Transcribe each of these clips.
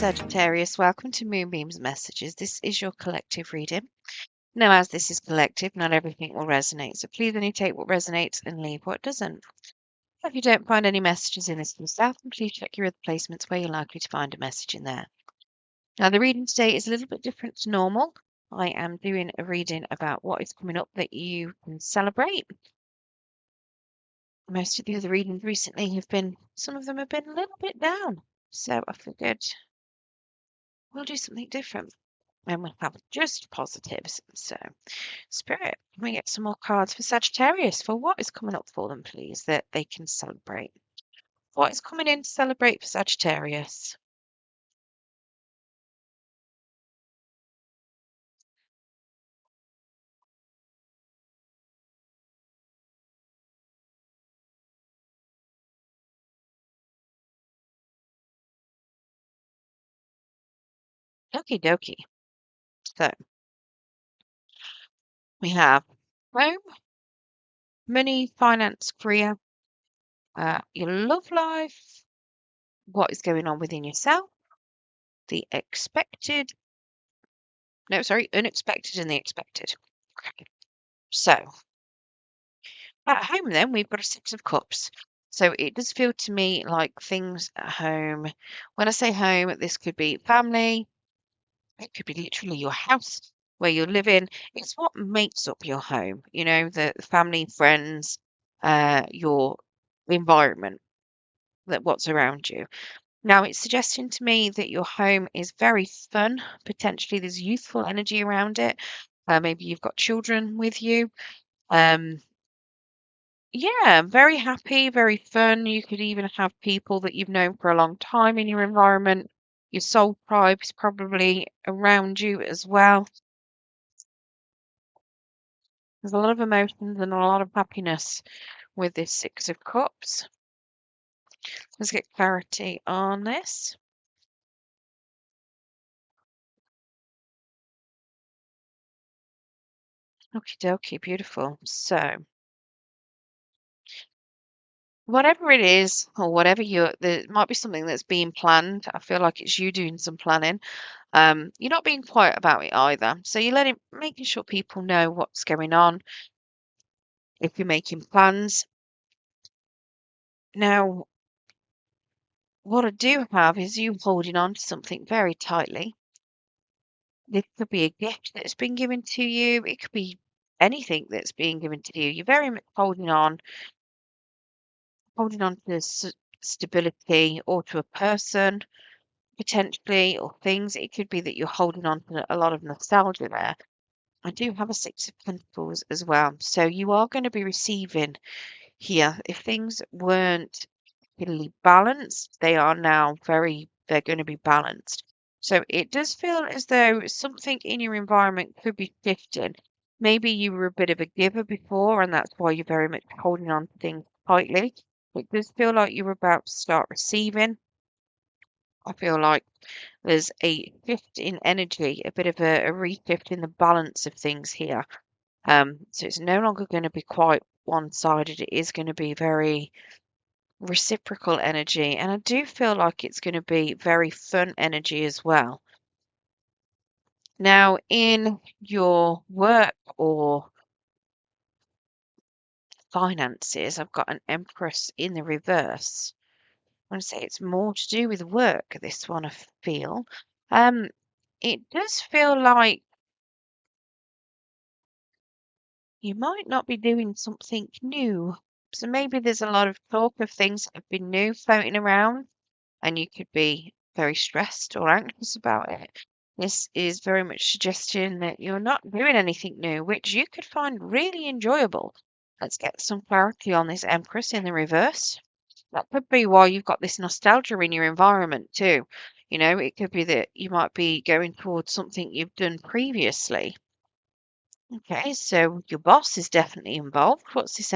Sagittarius, welcome to Moonbeam's Messages. This is your collective reading. Now, as this is collective, not everything will resonate, so please only take what resonates and leave what doesn't. If you don't find any messages in this yourself, then please check your other placements where you're likely to find a message in there. Now, the reading today is a little bit different to normal. I am doing a reading about what is coming up that you can celebrate. Most of the other readings recently some of them have been a little bit down, so I figured we'll do something different. And we'll have just positives. So, Spirit, can we get some more cards for Sagittarius for what is coming up for them, please, that they can celebrate? What is coming in to celebrate for Sagittarius? Okie dokie. So, we have home, money, finance, career, your love life, what is going on within yourself, the unexpected and the expected. Okay. So, at home then, we've got a Six of Cups. So it does feel to me like things at home. When I say home, this could be family, it could be literally your house where you're living. It's what makes up your home, the family, friends, your environment, that what's around you. Now, it's suggesting to me that your home is very fun. Potentially, there's youthful energy around it. Maybe you've got children with you. Yeah, very happy, very fun. You could even have people that you've known for a long time in your environment. Your soul tribe is probably around you as well. There's a lot of emotions and a lot of happiness with this Six of Cups. Let's get clarity on this. Okie dokie, beautiful. So, whatever it is, or whatever there might be something that's being planned. I feel like it's you doing some planning. You're not being quiet about it either. So you're making sure people know what's going on if you're making plans. Now, what I do have is you holding on to something very tightly. This could be a gift that's been given to you. It could be anything that's being given to you. You're very much holding on to stability or to a person potentially or things. It could be that you're holding on to a lot of nostalgia there. I do have a Six of Pentacles as well. So you are going to be receiving here. If things weren't particularly balanced, they're going to be balanced. So it does feel as though something in your environment could be shifting. Maybe you were a bit of a giver before, and that's why you're very much holding on to things tightly. It does feel like you're about to start receiving. I feel like there's a shift in energy, a bit of a reshift in the balance of things here. So it's no longer going to be quite one-sided. It is going to be very reciprocal energy, and I do feel like it's going to be very fun energy as well. Now, in your work or finances, I've got an Empress in the reverse. I want to say it's more to do with work, this one, I feel. It does feel like you might not be doing something new. So maybe there's a lot of talk of things that have been new floating around, and you could be very stressed or anxious about it. This is very much suggesting that you're not doing anything new, which you could find really enjoyable. Let's get some clarity on this Empress in the reverse. That could be why you've got this nostalgia in your environment too. It could be that you might be going towards something you've done previously. Okay, so your boss is definitely involved. What's this?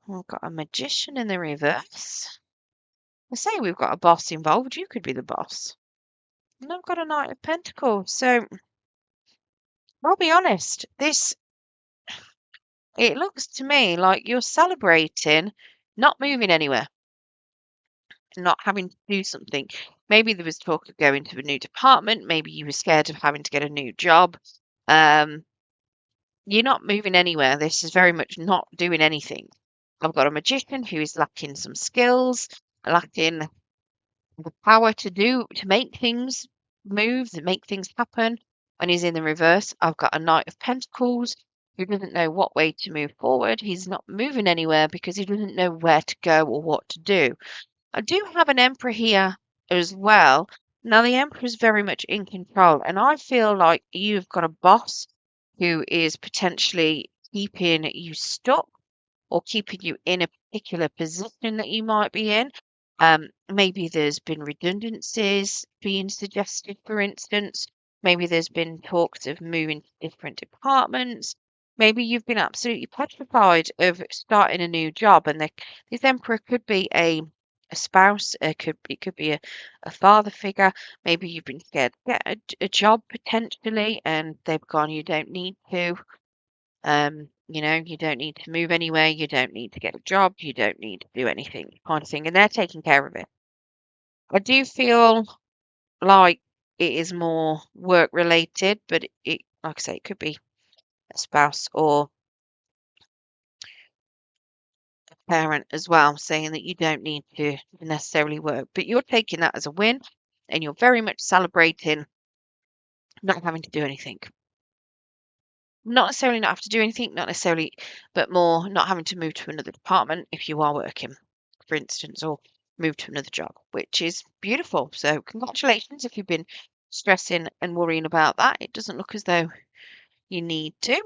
We've got a Magician in the reverse. I say we've got a boss involved. You could be the boss. And I've got a Knight of Pentacles. So I'll be honest, it looks to me like you're celebrating not moving anywhere, not having to do something. Maybe there was talk of going to a new department. Maybe you were scared of having to get a new job. Um, you're not moving anywhere. This is very much not doing anything. I've got a magician who is lacking some skills, lacking the power to make things move, to make things happen. When he's in the reverse, I've got a Knight of Pentacles who doesn't know what way to move forward. He's not moving anywhere because he doesn't know where to go or what to do. I do have an Emperor here as well. Now, the Emperor is very much in control, and I feel like you've got a boss who is potentially keeping you stuck or keeping you in a particular position that you might be in. Maybe there's been redundancies being suggested, for instance. Maybe there's been talks of moving to different departments. Maybe you've been absolutely petrified of starting a new job, and this emperor could be a spouse, it could be a father figure. Maybe you've been scared to get a job potentially, and they've gone, you don't need to. You don't need to move anywhere, you don't need to get a job, you don't need to do anything, kind of thing, and they're taking care of it. I do feel like it is more work related, but like I say, it could be a spouse or a parent as well, saying that you don't need to necessarily work, but you're taking that as a win, and you're very much celebrating not having to do anything. Not necessarily not have to do anything, not necessarily, but more not having to move to another department if you are working, for instance, or move to another job, which is beautiful. So, congratulations if you've been stressing and worrying about that. It doesn't look as though you need to.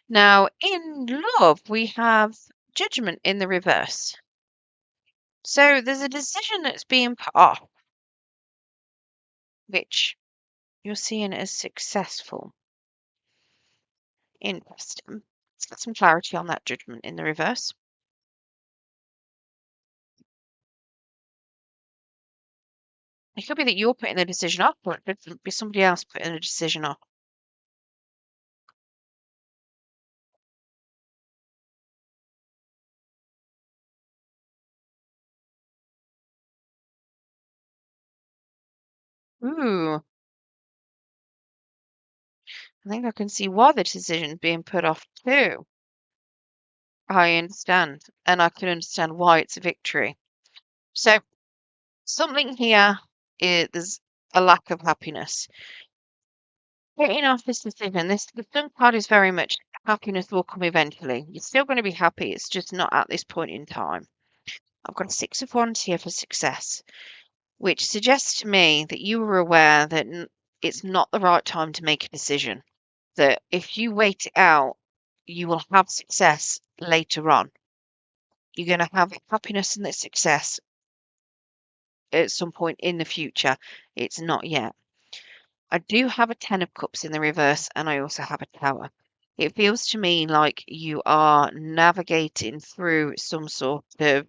Now, in love, we have judgment in the reverse. So, there's a decision that's being put off, which you're seeing as successful. Interesting. Let's get some clarity on that judgment in the reverse. It could be that you're putting the decision off, or it could be somebody else putting the decision off. Ooh, I think I can see why the decision's being put off too. I understand, and I can understand why it's a victory. So something here is there's a lack of happiness. Getting off this decision, the sun card is very much happiness will come eventually. You're still going to be happy, it's just not at this point in time. I've got a Six of Wands here for success, which suggests to me that you were aware that it's not the right time to make a decision. That if you wait it out, you will have success later on. You're going to have happiness and the success at some point in the future. It's not yet. I do have a Ten of Cups in the reverse, and I also have a Tower. It feels to me like you are navigating through some sort of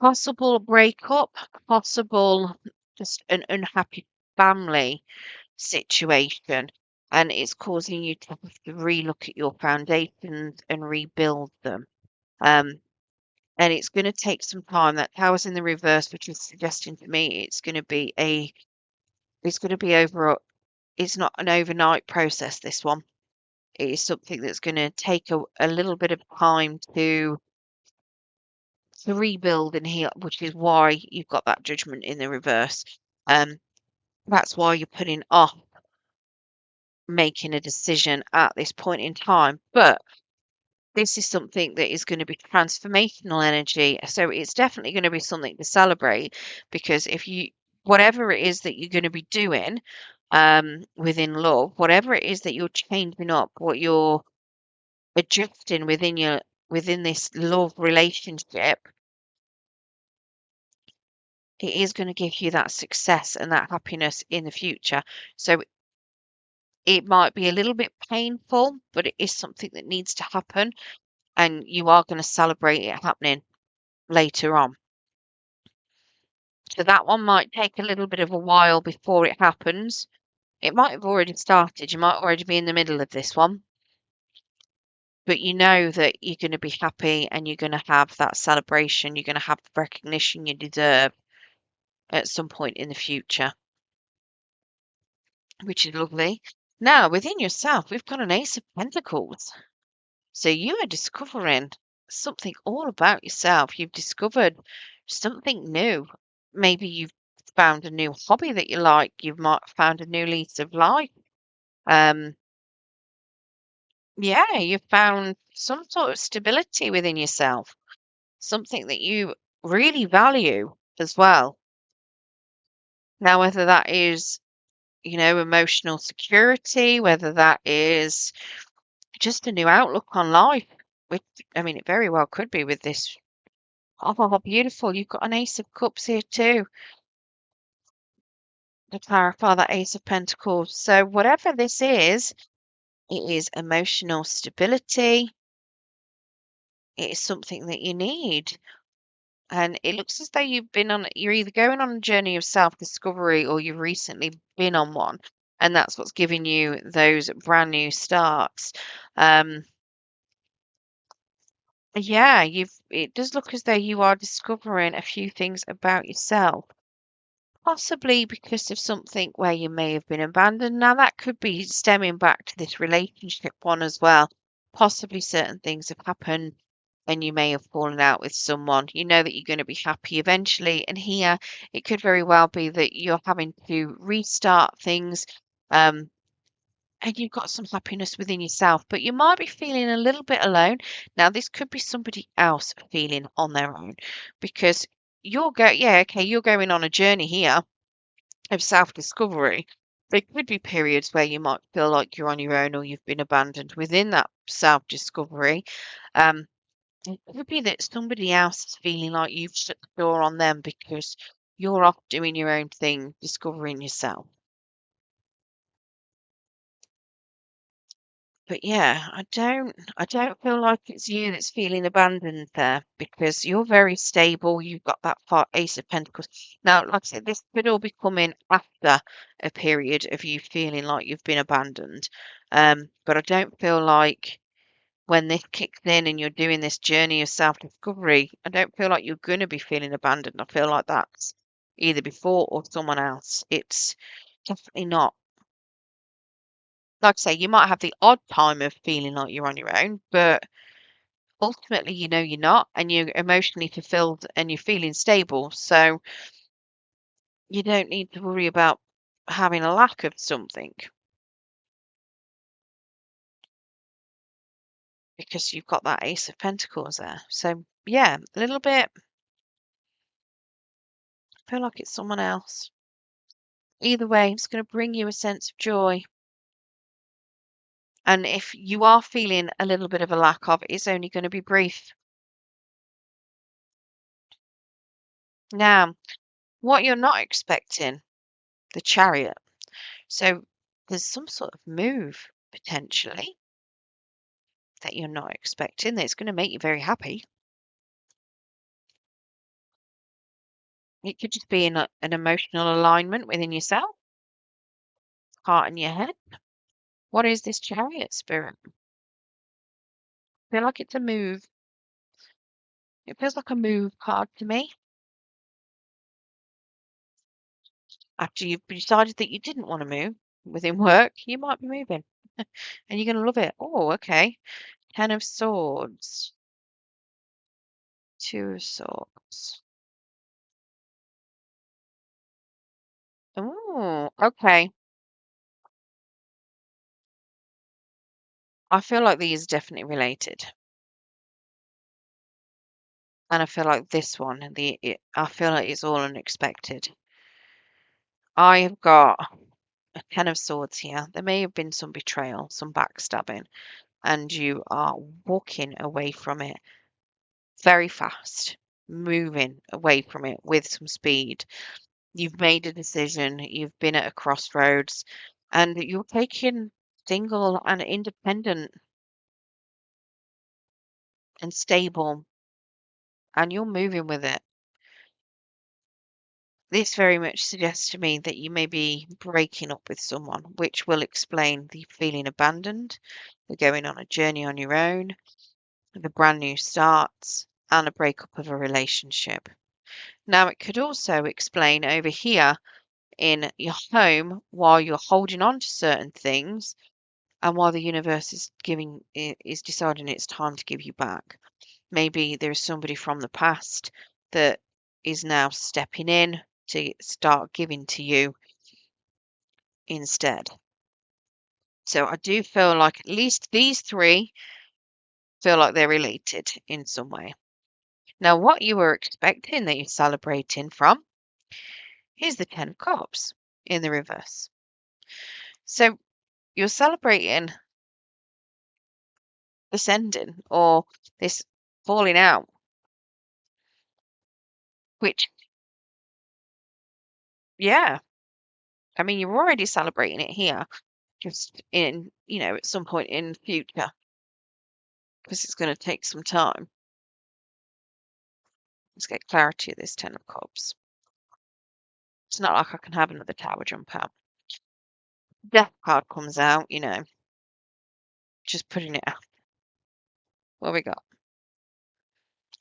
possible breakup, possible just an unhappy family situation, and it's causing you to have to relook at your foundations and rebuild them. Um, and it's going to take some time. That tower's in the reverse, which is suggesting to me it's going to be it's not an overnight process, this one. It is something that's going to take a little bit of time to rebuild and heal, which is why you've got that judgment in the reverse. Um, that's why you're putting off making a decision at this point in time. But this is something that is going to be transformational energy. So it's definitely going to be something to celebrate, because whatever it is that you're going to be doing within love, whatever it is that you're changing up, what you're adjusting within this love relationship, it is going to give you that success and that happiness in the future. So it might be a little bit painful, but it is something that needs to happen, and you are going to celebrate it happening later on. So that one might take a little bit of a while before it happens. It might have already started. You might already be in the middle of this one, but you know that you're going to be happy and you're going to have that celebration. You're going to have the recognition you deserve. at some point in the future, which is lovely. Now, within yourself, we've got an Ace of Pentacles. So you are discovering something all about yourself. You've discovered something new. Maybe you've found a new hobby that you like. You've might found a new lease of life. Um, yeah, you've found some sort of stability within yourself, something that you really value as well. Now, whether that is, emotional security, whether that is just a new outlook on life, which, I mean, it very well could be with this. Oh, beautiful. You've got an Ace of Cups here too, to clarify that Ace of Pentacles. So whatever this is, it is emotional stability. It is something that you need. And it looks as though you're either going on a journey of self-discovery or you've recently been on one. And that's what's giving you those brand new starts. Um, yeah, it does look as though you are discovering a few things about yourself. Possibly because of something where you may have been abandoned. Now, that could be stemming back to this relationship one as well. Possibly certain things have happened and you may have fallen out with someone. You know that you're going to be happy eventually. And here, it could very well be that you're having to restart things. Um, and you've got some happiness within yourself, but you might be feeling a little bit alone. Now, this could be somebody else feeling on their own because yeah, okay, you're going on a journey here of self-discovery. There could be periods where you might feel like you're on your own or you've been abandoned within that self-discovery. Um, it could be that somebody else is feeling like you've shut the door on them because you're off doing your own thing, discovering yourself. But yeah, I don't feel like it's you that's feeling abandoned there because you're very stable. You've got that Ace of Pentacles. Now, like I said, this could all be coming after a period of you feeling like you've been abandoned. But I don't feel like when this kicks in and you're doing this journey of self-discovery, I don't feel like you're going to be feeling abandoned. I feel like that's either before or someone else. It's definitely not. Like I say, you might have the odd time of feeling like you're on your own, but ultimately, you know you're not, and you're emotionally fulfilled and you're feeling stable. So you don't need to worry about having a lack of something because you've got that Ace of Pentacles there. So yeah, a little bit, I feel like it's someone else. Either way, it's going to bring you a sense of joy. And if you are feeling a little bit of a lack of, it's only going to be brief. Now, what you're not expecting, the Chariot. So there's some sort of move potentially that you're not expecting that's going to make you very happy. It could just be an emotional alignment within yourself, heart and your head. What is this Chariot spirit? I feel like it's a move. It feels like a move card to me. After you've decided that you didn't want to move within work, you might be moving and you're going to love it. Oh, okay. Ten of Swords, Two of Swords. Oh, okay. I feel like these are definitely related. And I feel like this one, I feel like it's all unexpected. I have got a Ten of Swords here. There may have been some betrayal, some backstabbing, and you are walking away from it very fast, moving away from it with some speed. You've made a decision, you've been at a crossroads, and you're taking single and independent and stable, and you're moving with it. This very much suggests to me that you may be breaking up with someone, which will explain the feeling abandoned, the going on a journey on your own, the brand new starts, and a breakup of a relationship. Now, it could also explain over here in your home while you're holding on to certain things and while the universe is deciding it's time to give you back. Maybe there's somebody from the past that is now stepping in to start giving to you instead. So I do feel like at least these three feel like they're related in some way. Now, what you were expecting that you're celebrating from is the Ten of Cups in the reverse. So you're celebrating this ending or this falling out, which, yeah, I mean, you're already celebrating it here, just in, at some point in the future, because it's going to take some time. Let's get clarity of this Ten of Cups. It's not like I can have another tower jump out. Death card comes out, just putting it out. What we got?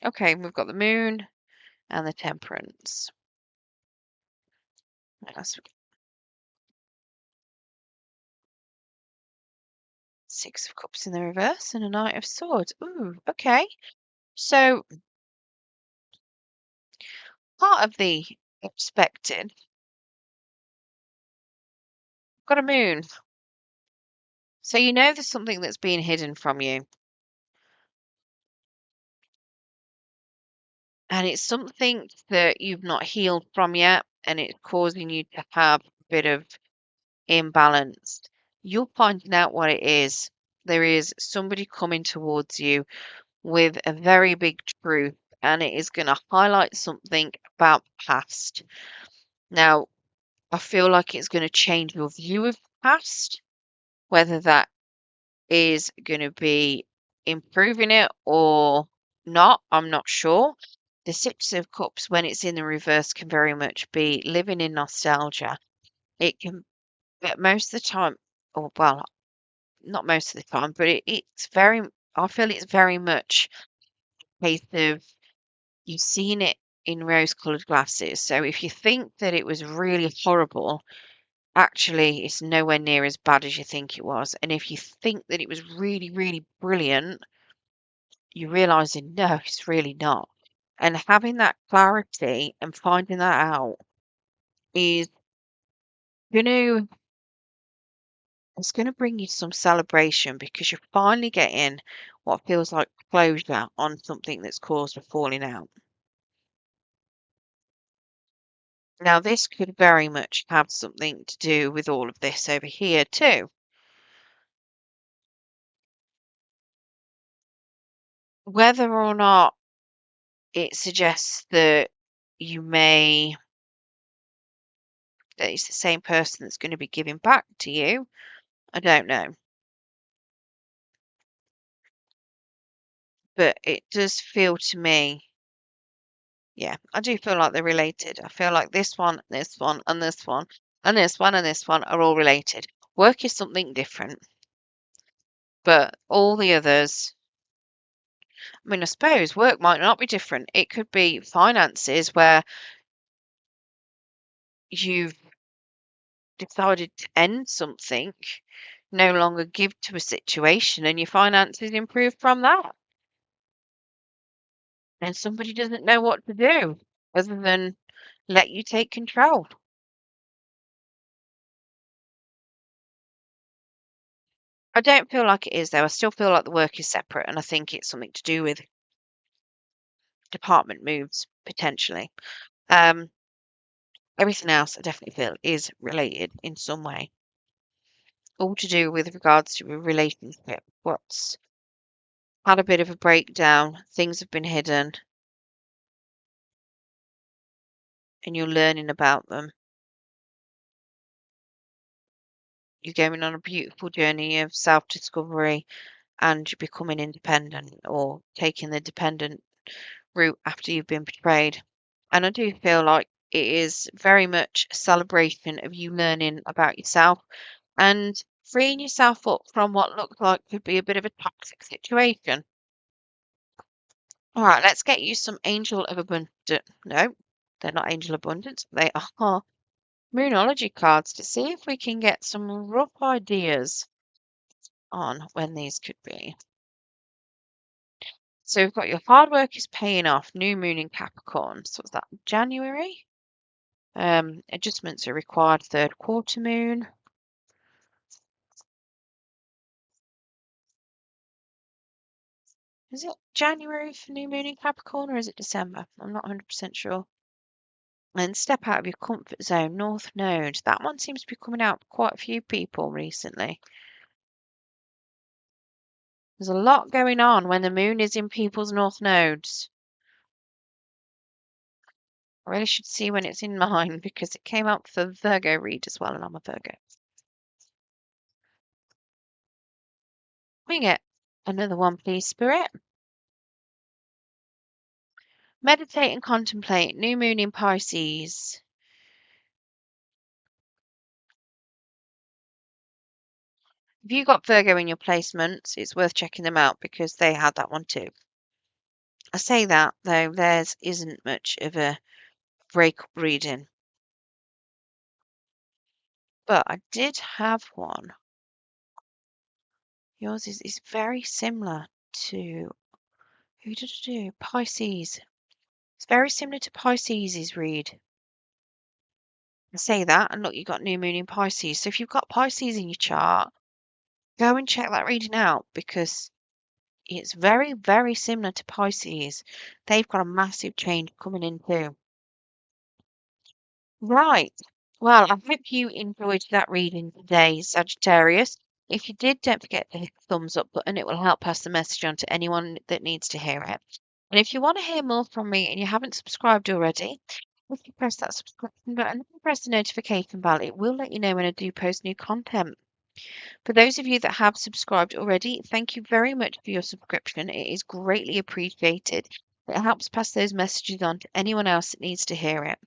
Okay, we've got the Moon and the Temperance. That's Six of Cups in the reverse and a Knight of Swords. Ooh, okay. So part of the expected, got a Moon. So you know there's something that's being hidden from you. And it's something that you've not healed from yet, and it's causing you to have a bit of imbalance. You're finding out what it is. There is somebody coming towards you with a very big truth, and it is going to highlight something about the past. Now, I feel like it's going to change your view of the past, whether that is going to be improving it or not, I'm not sure. The Six of Cups, when it's in the reverse, can very much be living in nostalgia. It can, but most of the time, or well, not most of the time, but I feel it's very much a case of you've seen it in rose-colored glasses. So if you think that it was really horrible, actually it's nowhere near as bad as you think it was. And if you think that it was really, really brilliant, you're realizing no, it's really not. And having that clarity and finding that out is gonna it's gonna bring you some celebration because you're finally getting what feels like closure on something that's caused a falling out. Now, this could very much have something to do with all of this over here too. Whether or not it suggests that that it's the same person that's going to be giving back to you, I don't know. But it does feel to me, yeah, I do feel like they're related. I feel like this one, this one, and this one, and this one, and this one are all related. Work is something different, but all the others, I mean, I suppose work might not be different. It could be finances where you've decided to end something, no longer give to a situation, and your finances improve from that. And somebody doesn't know what to do other than let you take control. I don't feel like it is, though. I still feel like the work is separate, and I think it's something to do with department moves, potentially. Um, Everything else I definitely feel is related in some way. All to do with regards to a relationship. What's had a bit of a breakdown, things have been hidden, and you're learning about them. You're going on a beautiful journey of self-discovery and you're becoming independent or taking the dependent route after you've been betrayed. And I do feel like it is very much a celebration of you learning about yourself and freeing yourself up from what looks like could be a bit of a toxic situation. All right, let's get you some Angel of Abundance. No, They're not angel abundance. They are moonology cards to see if we can get some rough ideas on when these could be. So we've got your hard work is paying off, new moon in Capricorn. So what's that, January? Adjustments are required, third quarter moon. Is it January for new moon in Capricorn or is it December? I'm not 100% sure. And step out of your comfort zone, North Node. That one seems to be coming out for quite a few people recently. There's a lot going on when the moon is in people's North Nodes. I really should see when it's in mine because it came up for Virgo read as well, and I'm a Virgo. We get another one, please, Spirit. Meditate and contemplate, new moon in Pisces. If you got Virgo in your placements, it's worth checking them out because they had that one too. I say that, though, theirs isn't much of a breakup reading. But I did have one. Yours is very similar to, who did I do? Pisces. It's very similar to Pisces' read. I say that, and look, you got new moon in Pisces. So if you've got Pisces in your chart, go and check that reading out because it's very, very similar to Pisces. They've got a massive change coming in too. Right. Well, I hope you enjoyed that reading today, Sagittarius. If you did, don't forget to hit the thumbs up button. It will help pass the message on to anyone that needs to hear it. And if you want to hear more from me and you haven't subscribed already, if you press that subscription button and press the notification bell, it will let you know when I do post new content. For those of you that have subscribed already, thank you very much for your subscription. It is greatly appreciated. It helps pass those messages on to anyone else that needs to hear it.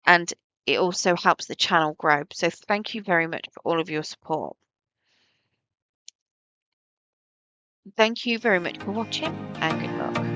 And it also helps the channel grow. So thank you very much for all of your support. Thank you very much for watching and good luck.